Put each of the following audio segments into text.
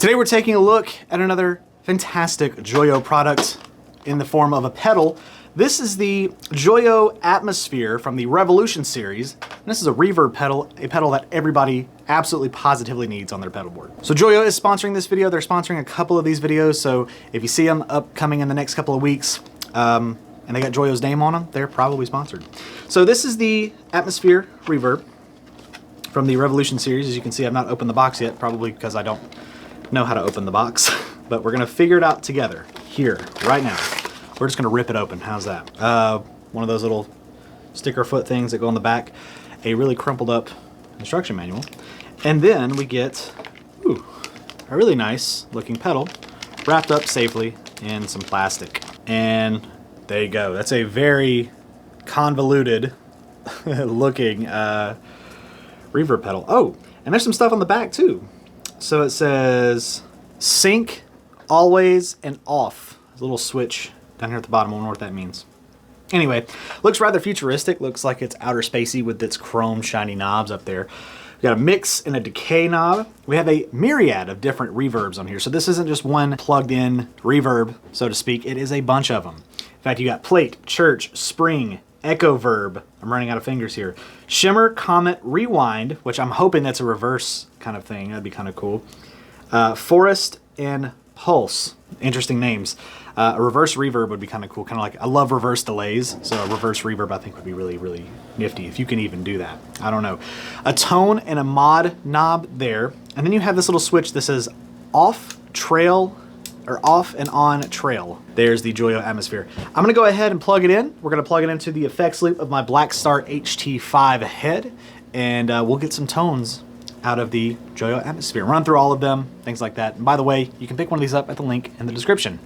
Today we're taking a look at another fantastic Joyo product in the form of a pedal. This is the Joyo Atmosphere from the Revolution series. And this is a reverb pedal, a pedal that everybody absolutely positively needs on their pedal board. So Joyo is sponsoring this video. They're sponsoring a couple of these videos, so if you see them upcoming in the next couple of weeks, and they got Joyo's name on them, they're probably sponsored. So this is the Atmosphere reverb from the Revolution series. As you can see, I've not opened the box yet, probably because I don't know how to open the box, but we're gonna figure it out together here, right now. We're just gonna rip it open. How's that? One of those little sticker foot things that go on the back, a really crumpled up instruction manual, and then we get a really nice looking pedal wrapped up safely in some plastic. And there you go. That's a very convoluted looking reverb pedal. Oh, and there's some stuff on the back too. So it says sync, always, and off. There's a little switch down here at the bottom. I don't know what that means. Anyway, looks rather futuristic. Looks like it's outer spacey with its chrome shiny knobs up there. We've got a mix and a decay knob. We have a myriad of different reverbs on here. So this isn't just one plugged in reverb, so to speak. It is a bunch of them. In fact, you got plate, church, spring, echo verb. I'm running out of fingers here. Shimmer, comet, rewind, which I'm hoping that's a reverse kind of thing. That'd be kind of cool. Forest and pulse. Interesting names. A reverse reverb would be kind of cool. Kind of like, I love reverse delays, so a reverse reverb I think would be really, really nifty if you can even do that. I don't know. A tone and a mod knob there. And then you have this little switch that says off, trail, or off and on trail. There's the Joyo Atmosphere. I'm gonna go ahead and plug it in. We're gonna plug it into the effects loop of my Blackstar HT5 head, and we'll get some tones out of the Joyo Atmosphere. Run through all of them, things like that. And by the way, you can pick one of these up at the link in the description.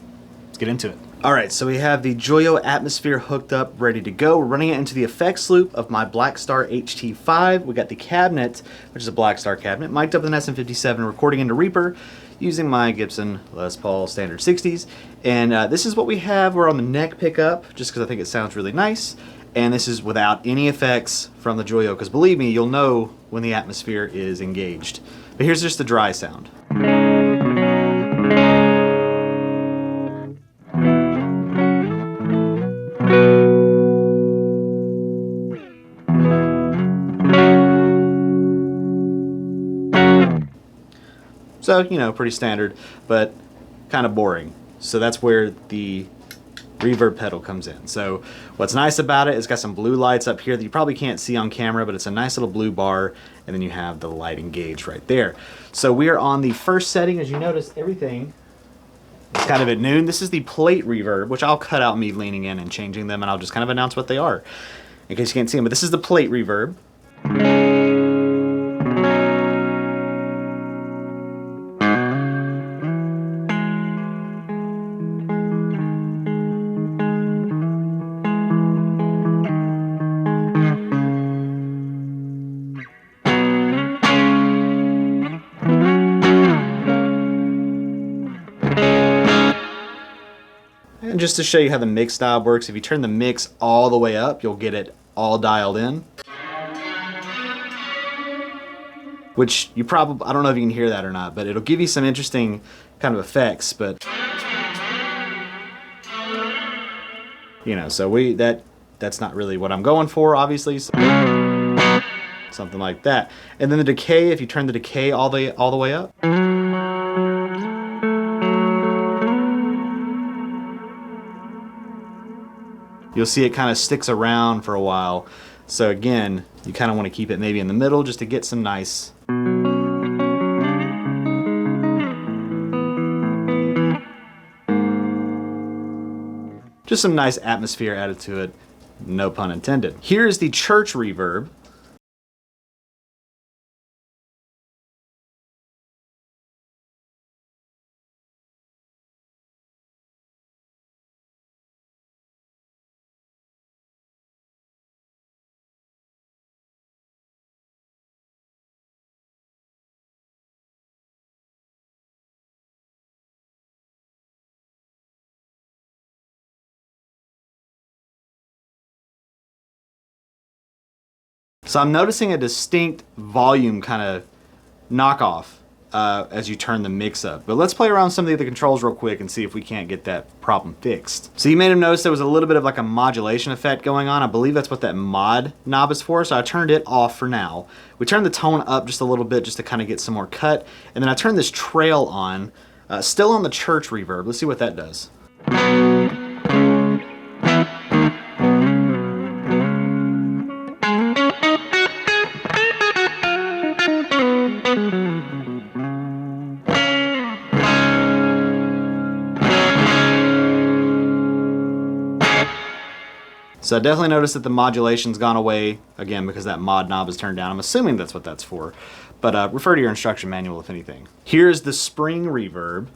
Let's get into it. All right, so we have the Joyo Atmosphere hooked up, ready to go. We're running it into the effects loop of my Blackstar HT5. We got the cabinet, which is a Blackstar cabinet, mic'd up with an SM57, recording into Reaper, using my Gibson Les Paul Standard 60s. And this is what we have. We're on the neck pickup, just because I think it sounds really nice. And this is without any effects from the Joyo, because believe me, you'll know when the Atmosphere is engaged. But here's just the dry sound. So, you know, pretty standard, but kind of boring. So that's where the reverb pedal comes in. So what's nice about it, it's got some blue lights up here that you probably can't see on camera, but it's a nice little blue bar, and then you have the light engaged right there. So we are on the first setting. As you notice, everything is kind of at noon. This is the plate reverb, which I'll cut out me leaning in and changing them, and I'll just kind of announce what they are in case you can't see them. But this is the plate reverb. And just to show you how the mix dial works, if you turn the mix all the way up, you'll get it all dialed in. Which you probably, I don't know if you can hear that or not, but it'll give you some interesting kind of effects, but you know, so that's not really what I'm going for, obviously. So something like that. And then the decay, if you turn the decay all the way up. You'll see it kind of sticks around for a while. So again, you kind of want to keep it maybe in the middle just to get some nice. Just some nice atmosphere added to it, no pun intended. Here's the church reverb. So I'm noticing a distinct volume kind of knockoff as you turn the mix up. But let's play around with some of the other controls real quick and see if we can't get that problem fixed. So you may have noticed there was a little bit of like a modulation effect going on. I believe that's what that mod knob is for, so I turned it off for now. We turned the tone up just a little bit just to kind of get some more cut, and then I turned this trail on, still on the church reverb. Let's see what that does. So I definitely noticed that the modulation's gone away, again, because that mod knob is turned down. I'm assuming that's what that's for, but refer to your instruction manual if anything. Here's the spring reverb.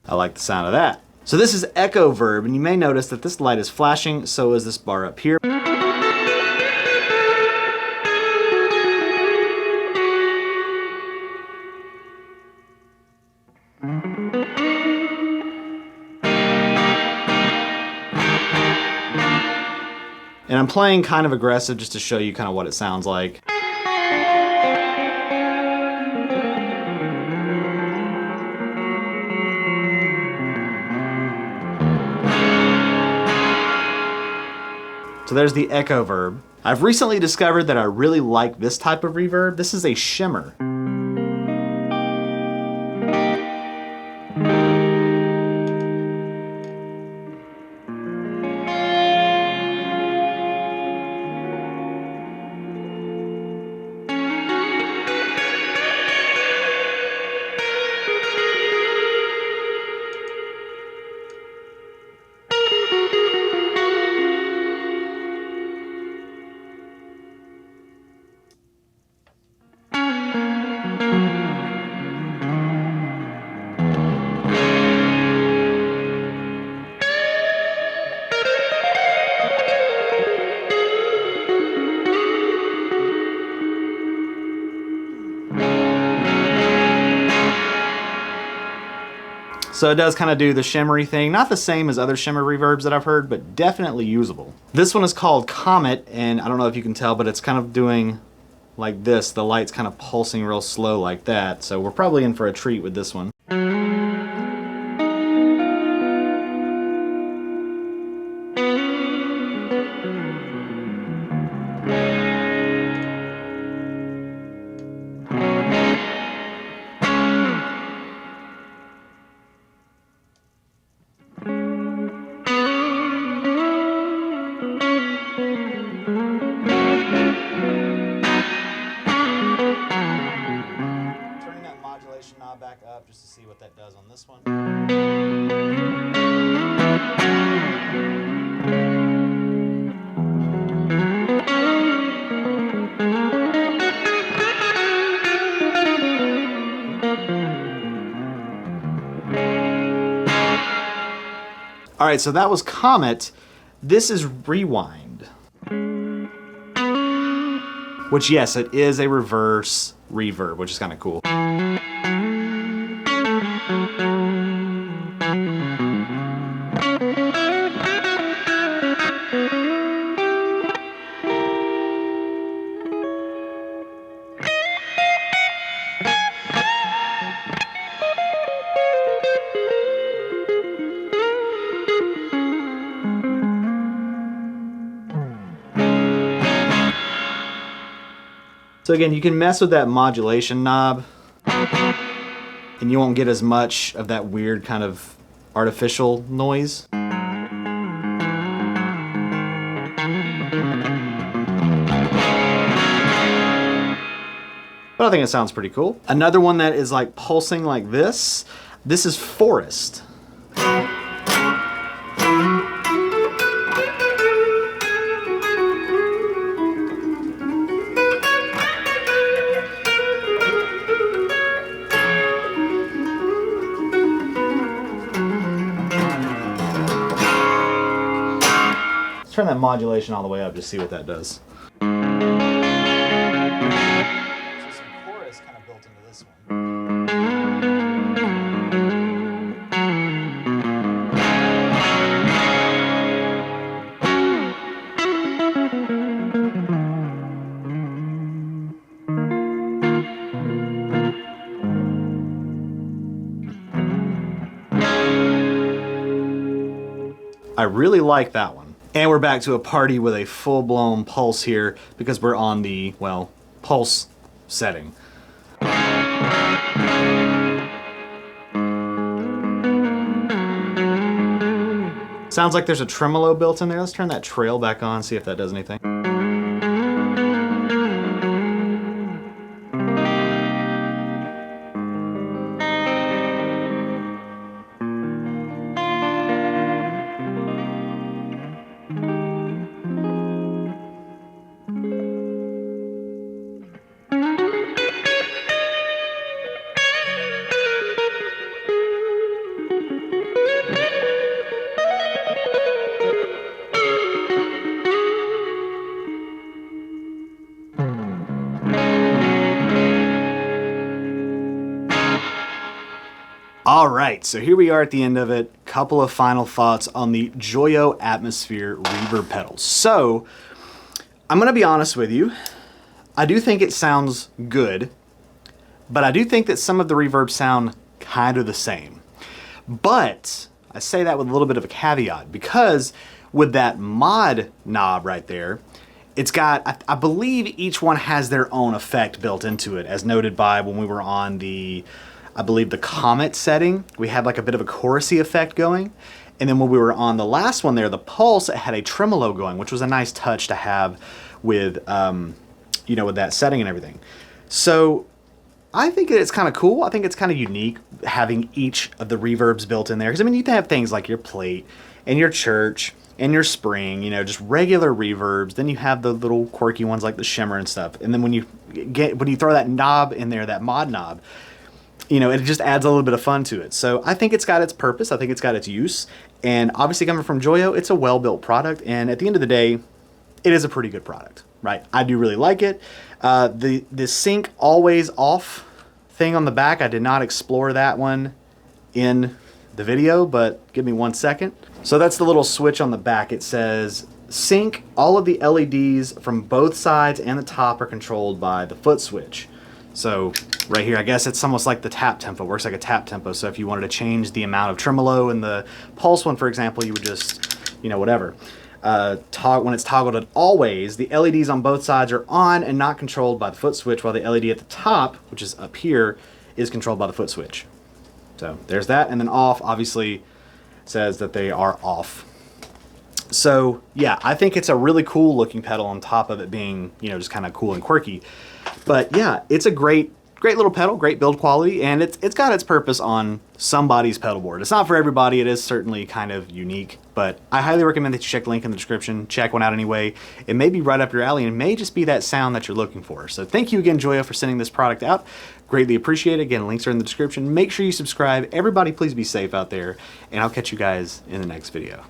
I like the sound of that. So this is echo verb, and you may notice that this light is flashing, so is this bar up here. And I'm playing kind of aggressive just to show you kind of what it sounds like. So there's the echo verb. I've recently discovered that I really like this type of reverb. This is a shimmer. So it does kind of do the shimmery thing. Not the same as other shimmer reverbs that I've heard, but definitely usable. This one is called Comet, and I don't know if you can tell, but it's kind of doing like this. The light's kind of pulsing real slow like that. So we're probably in for a treat with this one. Knob back up just to see what that does on this one. All right, so that was Comet. This is Rewind. Which, yes, it is a reverse reverb, which is kind of cool. So again, you can mess with that modulation knob and you won't get as much of that weird kind of artificial noise. But I think it sounds pretty cool. Another one that is like pulsing like this, This is Forest. Turn that modulation all the way up to see what that does. So some chorus kind of built into this one. I really like that one. And we're back to a party with a full-blown pulse here because we're on the, well, pulse setting. Sounds like there's a tremolo built in there. Let's turn that trail back on, see if that does anything. All right, so here we are at the end of it. Couple of final thoughts on the Joyo Atmosphere reverb pedals. So, I'm gonna be honest with you. I do think it sounds good, but I do think that some of the reverbs sound kind of the same. But I say that with a little bit of a caveat because with that mod knob right there, it's got, I believe each one has their own effect built into it, as noted by when we were on the, I believe the Comet setting, we had like a bit of a chorusy effect going. And then when we were on the last one there, the Pulse, it had a tremolo going, which was a nice touch to have with, you know, with that setting and everything. So I think it's kind of cool. I think it's kind of unique having each of the reverbs built in there. Because I mean, you can have things like your plate and your church and your spring, you know, just regular reverbs. Then you have the little quirky ones like the Shimmer and stuff. And then when you throw that knob in there, that mod knob, you know, it just adds a little bit of fun to it. So I think it's got its purpose. I think it's got its use. And obviously coming from Joyo, it's a well-built product. And at the end of the day, it is a pretty good product, right? I do really like it. The sync always off thing on the back, I did not explore that one in the video, but give me 1 second. So that's the little switch on the back. It says sync. All of the LEDs from both sides and the top are controlled by the foot switch. So right here, I guess it's almost like the tap tempo, works like a tap tempo. So if you wanted to change the amount of tremolo in the Pulse one, for example, you would just, you know, whatever. When it's toggled at always, the LEDs on both sides are on and not controlled by the foot switch, while the LED at the top, which is up here, is controlled by the foot switch. So there's that, and then off obviously says that they are off. So yeah, I think it's a really cool looking pedal on top of it being, you know, just kind of cool and quirky. But yeah, it's a great little pedal, great build quality, and it's got its purpose on somebody's pedal board. It's not for everybody, it is certainly kind of unique, but I highly recommend that you check the link in the description, check one out anyway. It may be right up your alley and it may just be that sound that you're looking for. So thank you again, Joyo, for sending this product out. Greatly appreciate it. Again, links are in the description. Make sure you subscribe. Everybody please be safe out there, and I'll catch you guys in the next video.